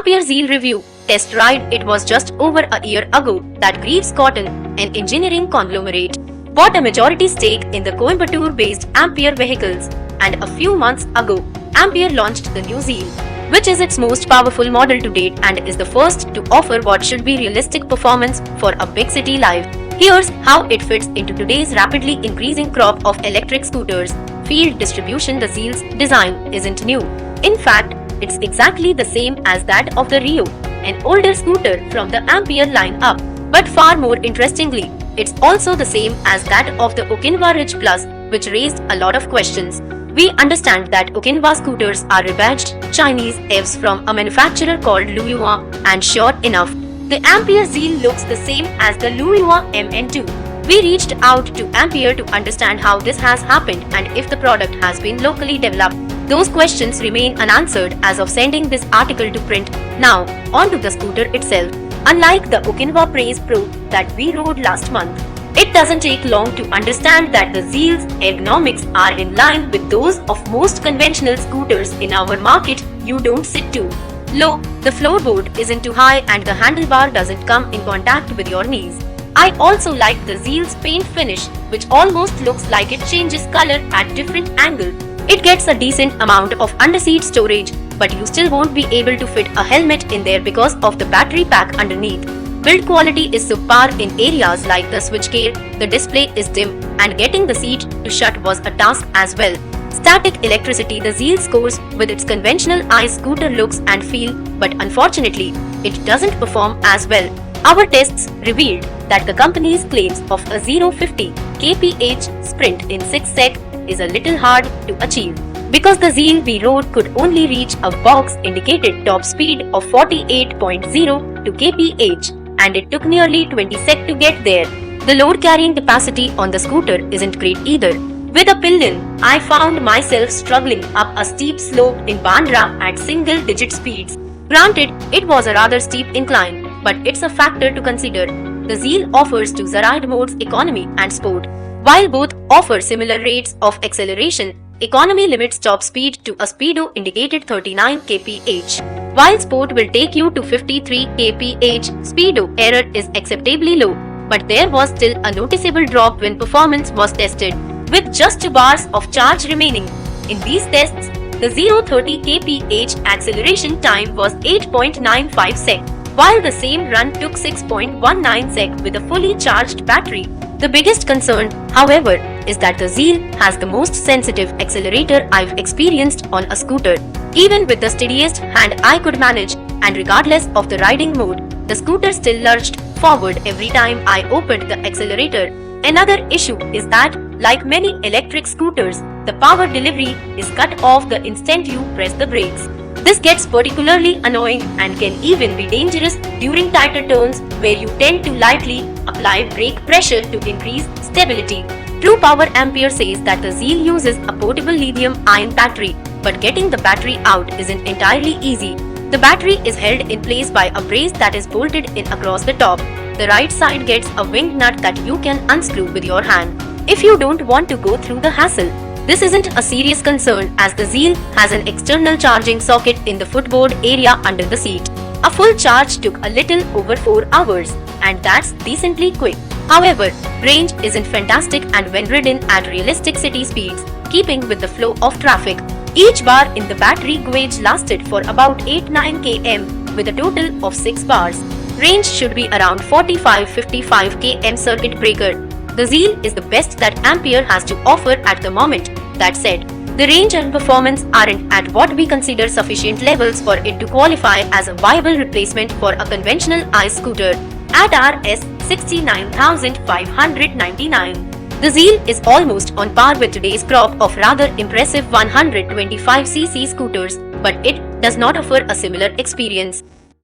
Ampere Zeal Review Test Ride. It was just over a year ago that Greaves Cotton, an engineering conglomerate, bought a majority stake in the Coimbatore-based Ampere vehicles, and a few months ago, Ampere launched the new Zeal, which is its most powerful model to date and is the first to offer what should be realistic performance for a big city life. Here's how it fits into today's rapidly increasing crop of electric scooters. Field distribution. The Zeal's design isn't new. In fact, it's exactly the same as that of the Rio, an older scooter from the Ampere line-up. But far more interestingly, it's also the same as that of the Okinawa Ridge Plus, which raised a lot of questions. We understand that Okinawa scooters are rebadged Chinese EVs from a manufacturer called Luoyuan, and sure enough, the Ampere Zeal looks the same as the Luoyuan MN2. We reached out to Ampere to understand how this has happened and if the product has been locally developed. Those questions remain unanswered as of sending this article to print. Now, on to the scooter itself. Unlike the Okinawa Praise Pro that we rode last month, it doesn't take long to understand that the Zeal's ergonomics are in line with those of most conventional scooters in our market. You don't sit too low, the floorboard isn't too high, and the handlebar doesn't come in contact with your knees. I also like the Zeal's paint finish, which almost looks like it changes color at different angles. It gets a decent amount of underseat storage, but you still won't be able to fit a helmet in there because of the battery pack underneath. Build quality is subpar in areas like the switchgear, the display is dim, and getting the seat to shut was a task as well. Static electricity. The Zeal scores with its conventional ICE scooter looks and feel, but unfortunately, it doesn't perform as well. Our tests revealed that the company's claims of a 0-50 kph sprint in 6 sec is a little hard to achieve, because the Zeal we rode could only reach a box-indicated top speed of 48.02 kph, and it took nearly 20 sec to get there. The load carrying capacity on the scooter isn't great either. With a pillion, I found myself struggling up a steep slope in Bandra at single-digit speeds. Granted, it was a rather steep incline, but it's a factor to consider. The Zeal offers two ride modes, economy and sport. While both offer similar rates of acceleration, economy limits top speed to a speedo indicated 39 kph, while sport will take you to 53 kph. Speedo error is acceptably low, but there was still a noticeable drop when performance was tested, with just 2 bars of charge remaining. In these tests, the 0-30 kph acceleration time was 8.95 sec, while the same run took 6.19 sec with a fully charged battery. The biggest concern, however, is that the Zeal has the most sensitive accelerator I've experienced on a scooter. Even with the steadiest hand I could manage, and regardless of the riding mode, the scooter still lurched forward every time I opened the accelerator. Another issue is that, like many electric scooters, the power delivery is cut off the instant you press the brakes. This gets particularly annoying and can even be dangerous during tighter turns where you tend to lightly apply brake pressure to increase stability. True Power Ampere says that the Zeal uses a portable lithium-ion battery, but getting the battery out isn't entirely easy. The battery is held in place by a brace that is bolted in across the top. The right side gets a winged nut that you can unscrew with your hand if you don't want to go through the hassle. This isn't a serious concern as the Zeal has an external charging socket in the footboard area under the seat. A full charge took a little over 4 hours, and that's decently quick. However, range isn't fantastic, and when ridden at realistic city speeds, keeping with the flow of traffic, each bar in the battery gauge lasted for about 8-9 km with a total of 6 bars. Range should be around 45-55 km. Circuit breaker. The Zeal is the best that Ampere has to offer at the moment. That said, the range and performance aren't at what we consider sufficient levels for it to qualify as a viable replacement for a conventional ICE scooter. At Rs 69,599, the Zeal is almost on par with today's crop of rather impressive 125cc scooters, but it does not offer a similar experience.